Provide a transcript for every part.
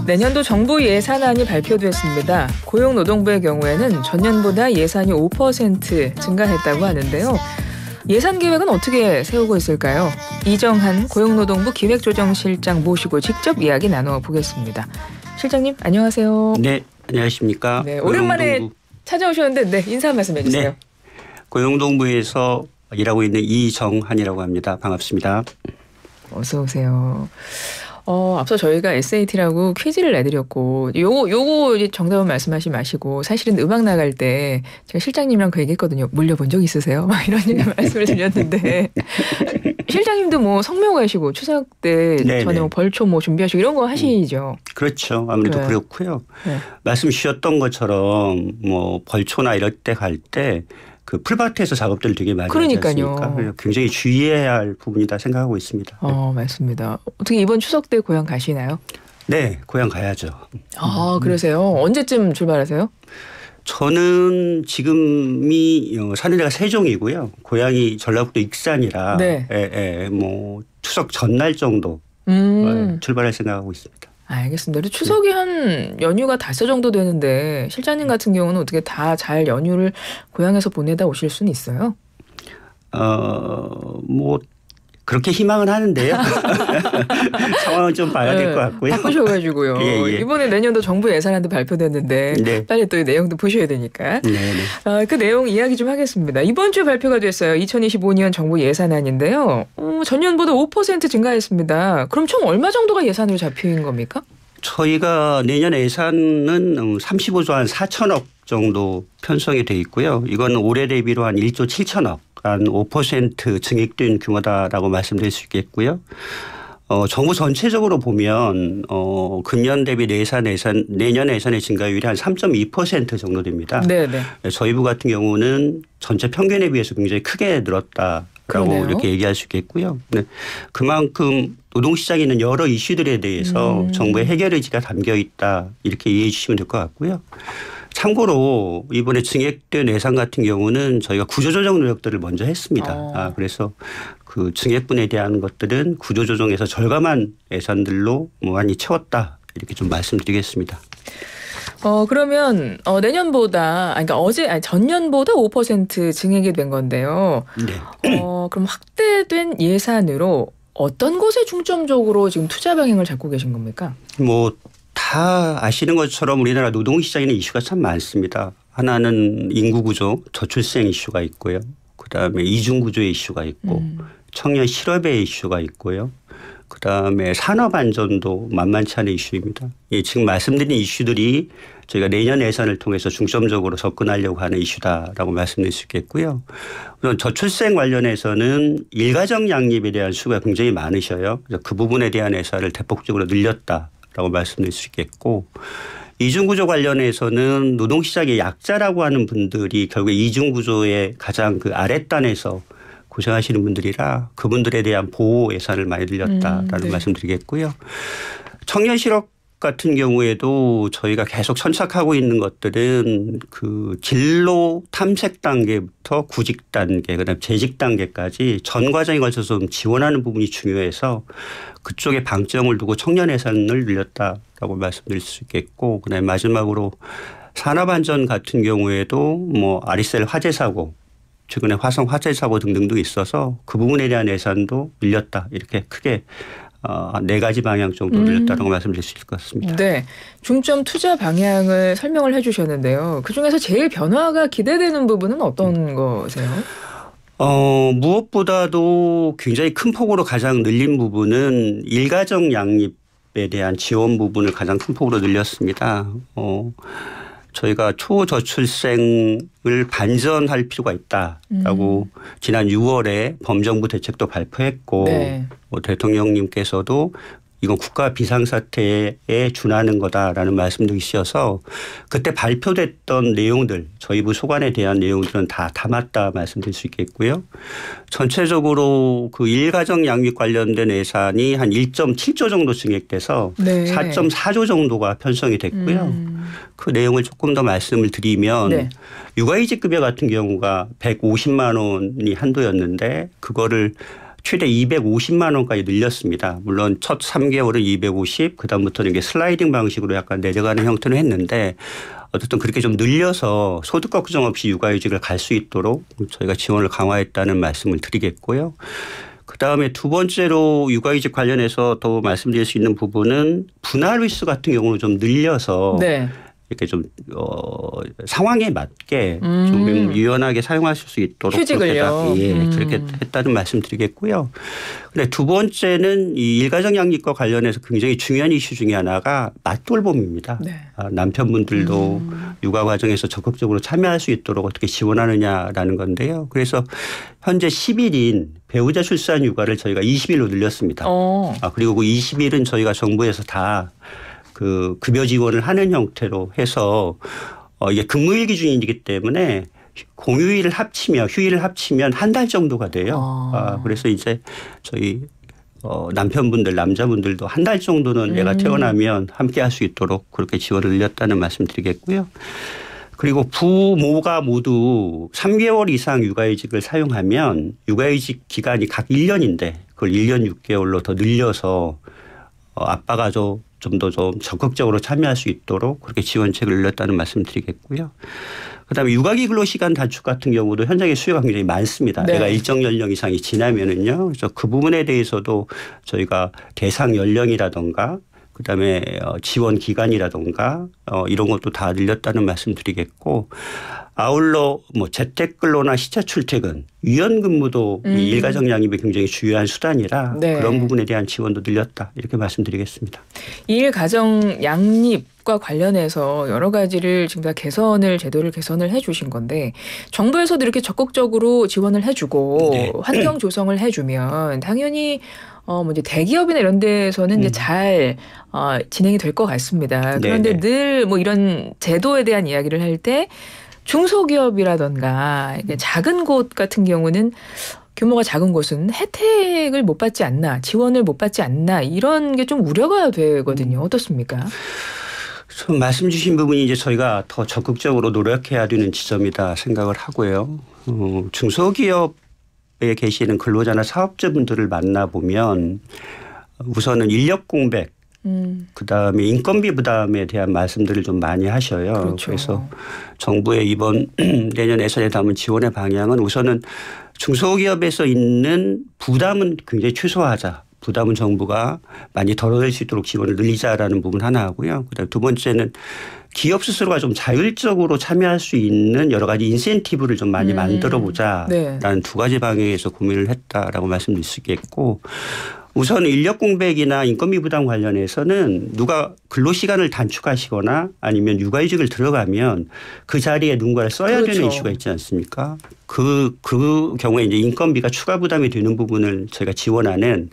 내년도 정부 예산안이 발표됐습니다. 고용노동부의 경우에는 전년보다 예산이 5% 증가했다고 하는데요. 예산 계획은 어떻게 세우고 있을까요? 이정한 고용노동부 기획조정실장 모시고 직접 이야기 나눠보겠습니다. 실장님 안녕하세요. 네, 안녕하십니까. 네, 오랜만에 찾아오셨는데 인사 한 말씀 해주세요. 네, 고용노동부에서 일하고 있는 이정한이라고 합니다. 반갑습니다. 어서 오세요. 앞서 저희가 SAT라고 퀴즈를 내드렸고 요거 정답은 말씀하지 마시고 사실은 음악 나갈 때 제가 실장님이랑 그 얘기했거든요. 물려본 적 있으세요? 막 이런 말씀을 드렸는데 실장님도 뭐 성묘가시고 추석 때 전에 뭐 벌초 뭐 준비하시고 이런 거 하시죠? 그렇죠. 아무래도 네. 그렇고요. 네. 말씀 주셨던 것처럼 뭐 벌초나 이럴 때 갈 때 그 풀밭에서 작업들을 되게 많이 하지 않습니까? 굉장히 주의해야 할 부분이다 생각하고 있습니다. 맞습니다. 어떻게 이번 추석 때 고향 가시나요? 네, 고향 가야죠. 그러세요? 언제쯤 출발하세요? 저는 지금이 사는 데가 세종이고요. 고향이 전라북도 익산이라 뭐 추석 전날 정도 출발할 생각하고 있습니다. 알겠습니다. 추석이 한 연휴가 닷새 정도 되는데 실장님 같은 경우는 어떻게 다 잘 연휴를 고향에서 보내다 오실 수는 있어요? 뭐 그렇게 희망은 하는데요. 상황은 좀 봐야 될 것 같고요. 바쁘셔가지고요. 예. 이번에 내년도 정부 예산안도 발표됐는데 빨리 또 이 내용도 보셔야 되니까. 그 내용 이야기 좀 하겠습니다. 이번 주에 발표가 됐어요. 2025년 정부 예산안인데요. 전년보다 5% 증가했습니다. 그럼 총 얼마 정도가 예산으로 잡힌 겁니까? 저희가 내년 예산은 35조 한 4천억 정도 편성이 돼 있고요. 이건 올해 대비로 한 1조 7천억. 한 5% 증액된 규모다라고 말씀드릴 수 있겠고요. 정부 전체적으로 보면 금년 대비 내년 예산의 증가율이 한 3.2% 정도 됩니다. 네네. 저희 부 같은 경우는 전체 평균에 비해서 굉장히 크게 늘었다라고 그러네요. 이렇게 얘기할 수 있겠고요. 네. 그만큼 노동시장에 있는 여러 이슈들에 대해서 정부의 해결 의지가 담겨 있다 이렇게 이해해 주시면 될 것 같고요. 참고로 이번에 증액된 예산 같은 경우는 저희가 구조조정 노력들을 먼저 했습니다. 그래서 그 증액분에 대한 것들은 구조조정에서 절감한 예산들로 많이 채웠다 이렇게 좀 말씀드리겠습니다. 그러면 내년보다 전년보다 5% 증액이 된 건데요. 네. 그럼 확대된 예산으로 어떤 곳에 중점적으로 지금 투자 방향을 잡고 계신 겁니까? 다 아시는 것처럼 우리나라 노동시장에는 이슈가 참 많습니다. 하나는 인구구조, 저출생 이슈가 있고요. 그다음에 이중구조의 이슈가 있고 청년 실업의 이슈가 있고요. 그다음에 산업안전도 만만치 않은 이슈입니다. 지금 말씀드린 이슈들이 저희가 내년 예산을 통해서 중점적으로 접근하려고 하는 이슈다라고 말씀드릴 수 있겠고요. 우선 저출생 관련해서는 일가정 양립에 대한 수가 굉장히 많으셔요. 그래서 그 부분에 대한 예산을 대폭적으로 늘렸다. 라고 말씀드릴 수 있겠고 이중구조 관련해서는 노동시장의 약자라고 하는 분들이 결국 이중구조의 가장 그 아랫단에서 고생하시는 분들이라 그분들에 대한 보호 예산을 많이 늘렸다라는 말씀드리겠고요. 청년 실업 같은 경우에도 저희가 계속 천착하고 있는 것들은 그 진로 탐색 단계부터 구직 단계 그다음 재직 단계까지 전 과정에 걸쳐서 좀 지원하는 부분이 중요해서 그쪽에 방점을 두고 청년 예산을 늘렸다라고 말씀드릴 수 있겠고 그다음에 마지막으로 산업안전 같은 경우에도 뭐 아리셀 화재 사고 최근에 화성 화재 사고 등등도 있어서 그 부분에 대한 예산도 늘렸다 이렇게 크게 4가지 방향 정도 늘렸다고 말씀드릴 수 있을 것 같습니다. 네. 중점 투자 방향을 설명을 해 주셨는데요. 그중에서 제일 변화가 기대되는 부분은 어떤 거세요? 무엇보다도 굉장히 큰 폭으로 가장 늘린 부분은 일가정 양립에 대한 지원 부분을 가장 큰 폭으로 늘렸습니다. 저희가 초저출생을 반전할 필요가 있다라고 지난 6월에 범정부 대책도 발표했고 대통령님께서도 이건 국가 비상사태에 준하는 거다라는 말씀도 있으셔서 그때 발표됐던 내용들 저희 부 소관에 대한 내용들은 다 담았다 말씀드릴 수 있겠고요. 전체적으로 그 일가정 양육 관련된 예산이 한 1.7조 정도 증액돼서 4.4조 정도가 편성이 됐고요. 그 내용을 조금 더 말씀을 드리면 육아휴직급여 같은 경우가 150만 원이 한도였는데 그거를 최대 250만 원까지 늘렸습니다. 물론 첫 3개월은 250, 그다음부터는 이게 슬라이딩 방식으로 약간 내려가는 형태로 했는데 어쨌든 그렇게 좀 늘려서 소득 걱정 없이 육아휴직을 갈 수 있도록 저희가 지원을 강화했다는 말씀을 드리겠고요. 그다음에 두 번째로 육아휴직 관련해서 더 말씀드릴 수 있는 부분은 분할 휘수 같은 경우는 좀 늘려서 네. 이렇게 좀 상황에 맞게 좀 유연하게 사용하실 수 있도록 휴직을요. 그렇게 했다는 말씀드리겠고요. 근데 두 번째는 이 일가정 양립과 관련해서 굉장히 중요한 이슈 중에 하나가 맞돌봄입니다. 네. 남편분들도 육아 과정에서 적극적으로 참여할 수 있도록 어떻게 지원하느냐라는 건데요. 그래서 현재 10일인 배우자 출산 육아를 저희가 20일로 늘렸습니다. 그리고 그 20일은 저희가 정부에서 다 그 급여 지원을 하는 형태로 해서 이게 근무일 기준이기 때문에 공휴일을 합치면 휴일을 합치면 한 달 정도가 돼요. 그래서 이제 저희 남편분들 남자분들도 한 달 정도는 애가 태어나면 함께 할 수 있도록 그렇게 지원을 늘렸다는 말씀 드리겠고요. 그리고 부모가 모두 3개월 이상 육아휴직을 사용하면 육아휴직 기간이 각 1년인데 그걸 1년 6개월로 더 늘려서 아빠가 좀 더 적극적으로 참여할 수 있도록 그렇게 지원책을 늘렸다는 말씀 드리겠고요. 그다음에 육아기 근로시간 단축 같은 경우도 현장에 수요가 굉장히 많습니다. 네. 애가 일정 연령 이상이 지나면은요. 그래서 그 부분에 대해서도 저희가 대상 연령이라든가 그다음에 지원 기간이라든가 이런 것도 다 늘렸다는 말씀 드리겠고 아울러 뭐 재택근로나 시차 출퇴근, 유연근무도 이 일가정 양립의 굉장히 중요한 수단이라 네. 그런 부분에 대한 지원도 늘렸다 이렇게 말씀드리겠습니다. 일가정 양립과 관련해서 여러 가지를 지금 다 제도를 개선을 해 주신 건데 정부에서도 이렇게 적극적으로 지원을 해주고 네. 환경 조성을 해주면 당연히 이제 대기업이나 이런 데서는 이제 잘 진행이 될 것 같습니다. 그런데 늘 뭐 이런 제도에 대한 이야기를 할 때 중소기업이라던가 작은 곳 같은 경우는 규모가 작은 곳은 혜택을 못 받지 않나, 지원을 못 받지 않나 이런 게 좀 우려가 되거든요. 어떻습니까? 말씀 주신 부분이 이제 저희가 더 적극적으로 노력해야 되는 지점이다 생각을 하고요. 중소기업에 계시는 근로자나 사업자분들을 만나보면 우선은 인력 공백 그다음에 인건비 부담에 대한 말씀들을 좀 많이 하셔요. 그렇죠. 그래서 정부의 이번 내년 예산에 담은 지원의 방향은 우선은 중소기업에서 있는 부담은 굉장히 최소화하자. 부담은 정부가 많이 덜어낼 수 있도록 지원을 늘리자라는 부분 하나 하고요. 그다음에 두 번째는 기업 스스로가 좀 자율적으로 참여할 수 있는 여러 가지 인센티브를 좀 많이 만들어 보자라는 네. 두 가지 방향에서 고민을 했다라고 말씀드릴 수 있겠고 우선 인력 공백이나 인건비 부담 관련해서는 누가 근로시간을 단축하시거나 아니면 육아휴직을 들어가면 그 자리에 누군가를 써야 그렇죠. 되는 이슈가 있지 않습니까? 그 경우에 이제 인건비가 추가 부담이 되는 부분을 저희가 지원하는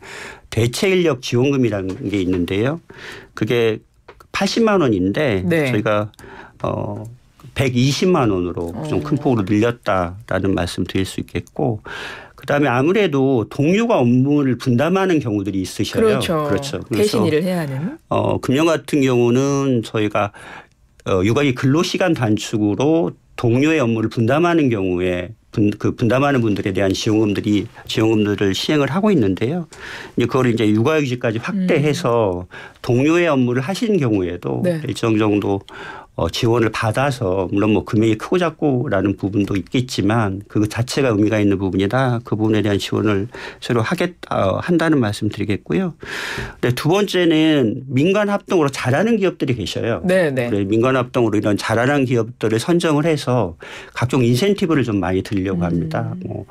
대체 인력 지원금이라는 게 있는데요. 그게 80만 원인데 네. 저희가 120만 원으로 좀 큰 폭으로 늘렸다라는 말씀 드릴 수 있겠고 그다음에 아무래도 동료가 업무를 분담하는 경우들이 있으셔요. 그렇죠. 대신 일을 해야 하는. 금년 같은 경우는 저희가 육아기 근로시간 단축으로 동료의 업무를 분담하는 경우에 그 분담하는 분들에 대한 지원금들을 시행을 하고 있는데요. 그걸 이제 육아휴직까지 확대해서 동료의 업무를 하시는 경우에도 네. 일정 정도 지원을 받아서 물론 뭐 금액이 크고 작고라는 부분도 있겠지만 그 자체가 의미가 있는 부분이다. 그 부분에 대한 지원을 새로 한다는 말씀 드리겠고요. 네, 두 번째는 민간 합동으로 잘하는 기업들이 계셔요. 네네. 민간 합동으로 이런 잘하는 기업들을 선정을 해서 각종 인센티브를 좀 많이 드리려고 합니다. 뭐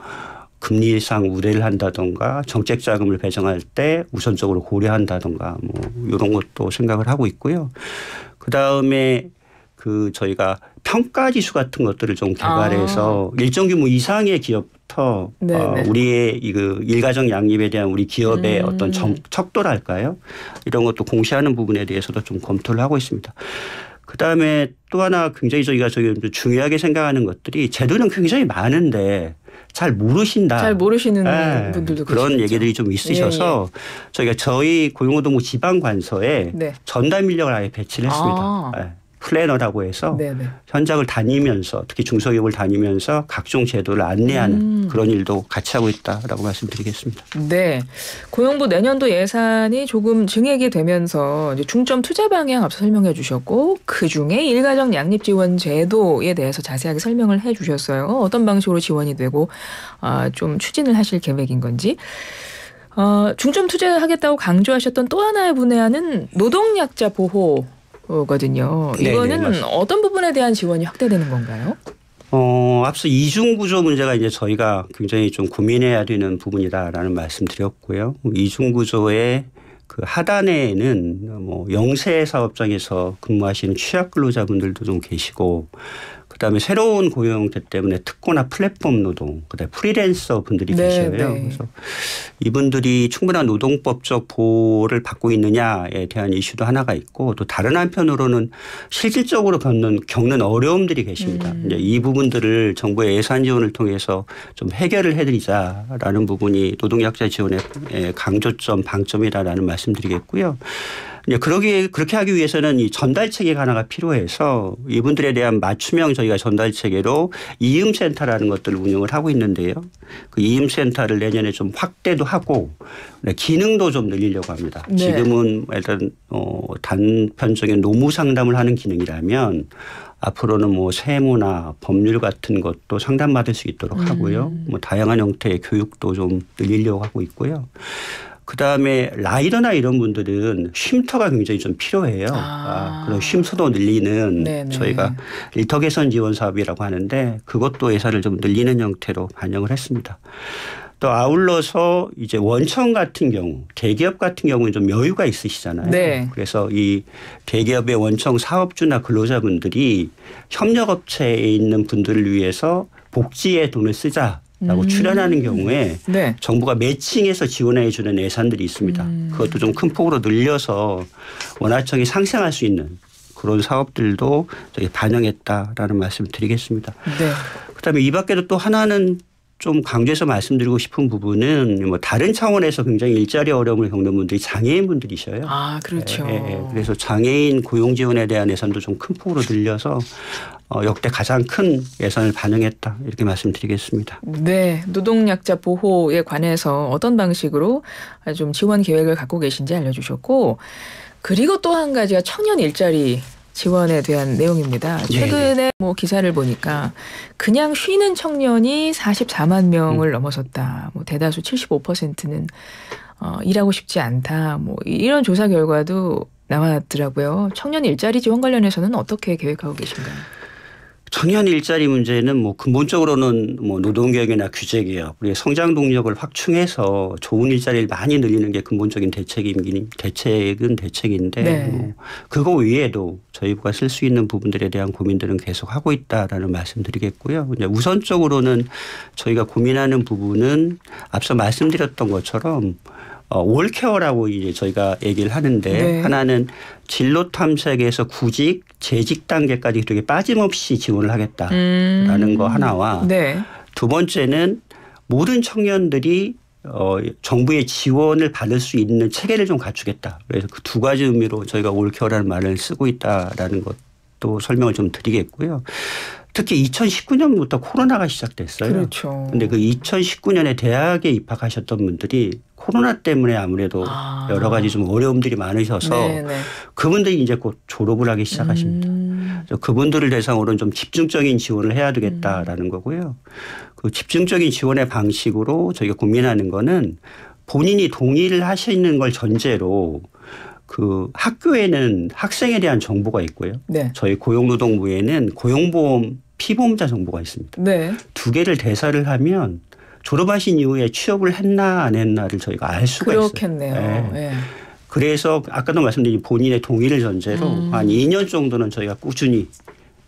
금리상 우대를 한다든가 정책 자금을 배정할 때 우선적으로 고려한다든가 뭐 이런 것도 생각을 하고 있고요. 그다음에 저희가 평가 지수 같은 것들을 좀 개발해서 일정 규모 이상의 기업부터 우리의 일가정 양립에 대한 우리 기업의 어떤 척도랄까요? 이런 것도 공시하는 부분에 대해서도 좀 검토를 하고 있습니다. 그다음에 또 하나 굉장히 저희가 중요하게 생각하는 것들이 제도는 굉장히 많은데 잘 모르신다. 잘 모르시는 네. 분들도 그런 계시겠죠. 얘기들이 좀 있으셔서 저희가 저희 고용노동부 지방관서에 네. 전담 인력을 아예 배치를 했습니다. 네. 플래너라고 해서 네네. 현장을 다니면서 특히 중소기업을 다니면서 각종 제도를 안내하는 그런 일도 같이 하고 있다라고 말씀드리겠습니다. 네. 고용부 내년도 예산이 조금 증액이 되면서 이제 중점 투자 방향 앞서 설명해 주셨고 그중에 일가정 양립 지원 제도에 대해서 자세하게 설명을 해 주셨어요. 어떤 방식으로 지원이 되고 좀 추진을 하실 계획인 건지. 중점 투자하겠다고 강조하셨던 또 하나의 분야는 노동약자 보호거든요. 이거는 네네, 어떤 부분에 대한 지원이 확대되는 건가요? 앞서 이중구조 문제가 이제 저희가 굉장히 좀 고민해야 되는 부분이다라는 말씀드렸고요. 이중구조의 그 하단에는 뭐 영세 사업장에서 근무하시는 취약 근로자분들도 좀 계시고 그다음에 새로운 고용 형태 때문에 특고나 플랫폼 노동, 그다음에 프리랜서 분들이 계셔요. 그래서 이분들이 충분한 노동법적 보호를 받고 있느냐에 대한 이슈도 하나가 있고 또 다른 한편으로는 실질적으로 겪는 어려움들이 계십니다. 이제 이 부분들을 정부의 예산 지원을 통해서 좀 해결을 해드리자라는 부분이 노동약자 지원의 강조점, 방점이라는 말씀드리겠고요. 그렇게 하기 위해서는 이 전달 체계가 하나가 필요해서 이분들에 대한 맞춤형 저희가 전달 체계로 이음센터라는 것들을 운영을 하고 있는데요. 그 이음센터를 내년에 좀 확대도 하고 기능도 좀 늘리려고 합니다. 네. 지금은 일단 단편적인 노무 상담을 하는 기능이라면 앞으로는 뭐 세무나 법률 같은 것도 상담받을 수 있도록 하고요. 뭐 다양한 형태의 교육도 좀 늘리려고 하고 있고요. 그다음에 라이더나 이런 분들은 쉼터가 굉장히 좀 필요해요. 그런 쉼터도 늘리는 네네. 저희가 일터 개선 지원 사업이라고 하는데 그것도 예산을 좀 늘리는 형태로 반영을 했습니다. 또 아울러서 이제 원청 같은 경우 대기업 같은 경우는 좀 여유가 있으시잖아요. 네. 그래서 이 대기업의 원청 사업주나 근로자분들이 협력업체에 있는 분들을 위해서 복지에 돈을 쓰자. 라고 출연하는 경우에 네. 정부가 매칭해서 지원해 주는 예산들이 있습니다. 그것도 좀 큰 폭으로 늘려서 원화청이 상생할 수 있는 그런 사업들도 저희 반영했다라는 말씀을 드리겠습니다. 네. 그다음에 이 밖에도 또 하나는 좀 강조해서 말씀드리고 싶은 부분은 뭐 다른 차원에서 굉장히 일자리 어려움을 겪는 분들이 장애인 분들이셔요. 그렇죠. 그래서 장애인 고용 지원에 대한 예산도 좀 큰 폭으로 늘려서 역대 가장 큰 예산을 반영했다 이렇게 말씀드리겠습니다. 네, 노동약자 보호에 관해서 어떤 방식으로 좀 지원 계획을 갖고 계신지 알려주셨고 그리고 또 한 가지가 청년 일자리 지원에 대한 내용입니다. 최근에 네네. 뭐 기사를 보니까 그냥 쉬는 청년이 44만 명을 넘어섰다. 뭐 대다수 75%는 일하고 싶지 않다. 뭐 이런 조사 결과도 나왔더라고요. 청년 일자리 지원 관련해서는 어떻게 계획하고 계신가요? 청년 일자리 문제는 뭐 근본적으로는 뭐 노동개혁이나 규제개혁, 우리의 성장 동력을 확충해서 좋은 일자리를 많이 늘리는 게 근본적인 대책은 대책인데 네. 뭐 그거 외에도 저희가 쓸 수 있는 부분들에 대한 고민들은 계속 하고 있다라는 말씀드리겠고요. 우선적으로는 저희가 고민하는 부분은 앞서 말씀드렸던 것처럼 올케어라고 이제 저희가 얘기를 하는데 네. 하나는 진로 탐색에서 구직, 재직 단계까지 이렇게 빠짐없이 지원을 하겠다라는 거 하나와 네. 두 번째는 모든 청년들이 정부의 지원을 받을 수 있는 체계를 좀 갖추겠다. 그래서 그 두 가지 의미로 저희가 올케어라는 말을 쓰고 있다라는 것도 설명을 좀 드리겠고요. 특히 2019년부터 코로나가 시작됐어요. 그렇죠. 그런데 그 2019년에 대학에 입학하셨던 분들이 코로나 때문에 아무래도 여러 가지 좀 어려움들이 많으셔서 네네. 그분들이 이제 곧 졸업을 하기 시작하십니다. 그래서 그분들을 대상으로는 좀 집중적인 지원을 해야 되겠다라는 거고요. 그 집중적인 지원의 방식으로 저희가 고민하는 거는 본인이 동의를 하시는 걸 전제로 그 학교에는 학생에 대한 정보가 있고요. 네. 저희 고용노동부에는 고용보험 피보험자 정보가 있습니다. 네. 두 개를 대사를 하면 졸업하신 이후에 취업을 했나 안 했나를 저희가 알 수가 그렇겠네요. 있어요. 네. 네. 그래서 아까도 말씀드린 본인의 동의를 전제로 한 2년 정도는 저희가 꾸준히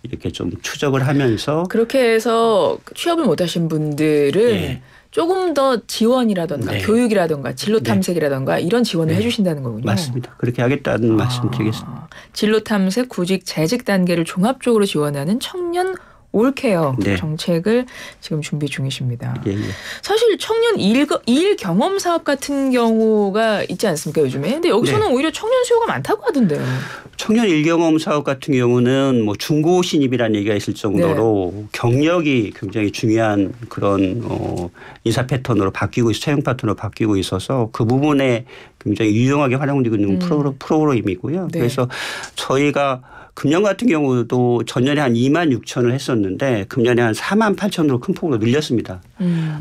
이렇게 좀 추적을 하면서 그렇게 해서 취업을 못하신 분들은 네. 조금 더 지원이라든가 네. 교육이라든가 진로 탐색이라든가 네. 이런 지원을 네. 해 주신다는 거군요. 맞습니다. 그렇게 하겠다는 말씀 드리겠습니다. 진로 탐색, 구직, 재직 단계를 종합적으로 지원하는 청년 올케어 네. 정책을 지금 준비 중이십니다. 예. 사실 청년 일 경험 사업 같은 경우가 있지 않습니까 요즘에? 근데 여기서는 네. 오히려 청년 수요가 많다고 하던데요. 청년 일경험 사업 같은 경우는 뭐 중고 신입이라는 얘기가 있을 정도로 네. 경력이 굉장히 중요한 그런 인사 패턴으로 바뀌고 채용 패턴으로 바뀌고 있어서 그 부분에 굉장히 유용하게 활용되고 있는 프로그램이고요. 네. 그래서 저희가 금년 같은 경우도 전년에 한 2만 6천을 했었는데 금년에 한 4만 8천으로 큰 폭으로 늘렸습니다.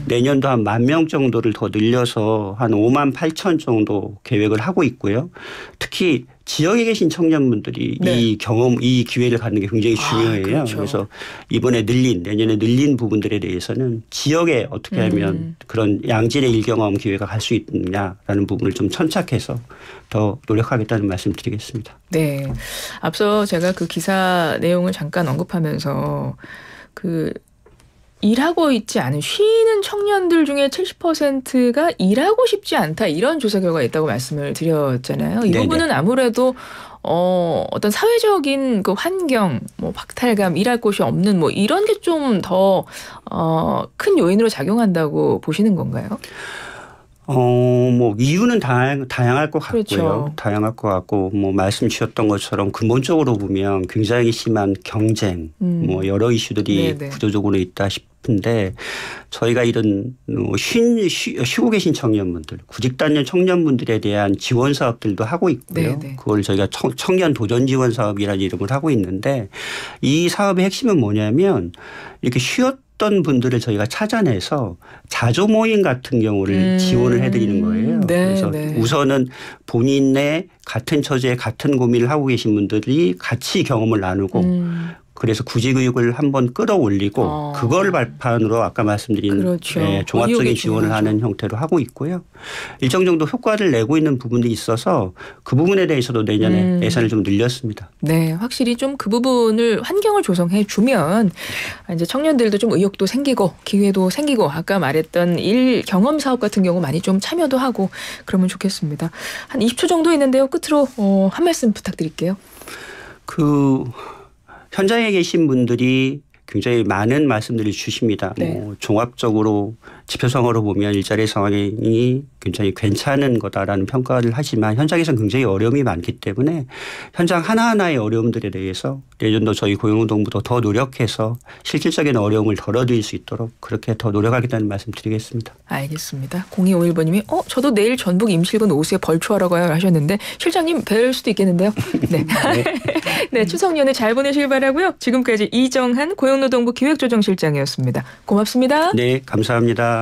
내년도 한 10,000명 정도를 더 늘려서 한 5만 8천 정도 계획을 하고 있고요. 특히 지역에 계신 청년분들이 네. 이 기회를 갖는 게 굉장히 중요해요. 그렇죠. 그래서 이번에 내년에 늘린 부분들에 대해서는 지역에 어떻게 하면 그런 양질의 일경험 기회가 갈 수 있느냐라는 부분을 좀 천착해서 더 노력하겠다는 말씀 드리겠습니다. 네. 앞서 제가 그 기사 내용을 잠깐 언급하면서 일하고 있지 않은 쉬는 청년들 중에 70%가 일하고 싶지 않다 이런 조사 결과가 있다고 말씀을 드렸잖아요. 이 네네. 부분은 아무래도 어떤 사회적인 그 환경, 뭐 박탈감, 일할 곳이 없는 뭐 이런 게 좀 더 큰 요인으로 작용한다고 보시는 건가요? 뭐 이유는 다양할 것 같고요. 그렇죠. 다양할 것 같고 뭐 말씀 주셨던 것처럼 근본적으로 보면 굉장히 심한 경쟁, 뭐 여러 이슈들이 네네. 구조적으로 있다 싶은데 저희가 이런 쉬고 계신 청년분들, 구직단년 청년분들에 대한 지원 사업들도 하고 있고요. 네네. 그걸 저희가 청년 도전 지원 사업이라는 이름을 하고 있는데 이 사업의 핵심은 뭐냐면 이렇게 쉬었던 분들을 저희가 찾아내서 자조 모임 같은 경우를 지원을 해드리는 거예요. 네, 그래서 네. 우선은 본인의 같은 처지에 같은 고민을 하고 계신 분들이 같이 경험을 나누고 그래서 구직의욕을 한번 끌어올리고 그걸 발판으로 아까 말씀드린 그렇죠. 종합적인 지원을 하는 형태로 하고 있고요. 일정 정도 효과를 내고 있는 부분이 있어서 그 부분에 대해서도 내년에 예산을 좀 늘렸습니다. 네, 확실히 좀 그 부분을 환경을 조성해 주면 이제 청년들도 좀 의욕도 생기고 기회도 생기고 아까 말했던 일 경험 사업 같은 경우 많이 좀 참여도 하고 그러면 좋겠습니다. 한 20초 정도 있는데요. 끝으로 한 말씀 부탁드릴게요. 현장에 계신 분들이 굉장히 많은 말씀들을 주십니다. 네. 뭐 종합적으로 지표상으로 보면 일자리 상황이 굉장히 괜찮은 거다라는 평가를 하지만 현장에서는 굉장히 어려움이 많기 때문에 현장 하나하나의 어려움들에 대해서 내년도 저희 고용노동부도 더 노력해서 실질적인 어려움을 덜어드릴 수 있도록 그렇게 더 노력하겠다는 말씀 드리겠습니다. 알겠습니다. 0251번님이 저도 내일 전북 임실군 오수에 벌초하러 가요 하셨는데 실장님 뵐 수도 있겠는데요. 네. 네. 네, 추석 연휴 잘 보내시길 바라고요. 지금까지 이정한 고용노동부 기획조정실장이었습니다. 고맙습니다. 네, 감사합니다.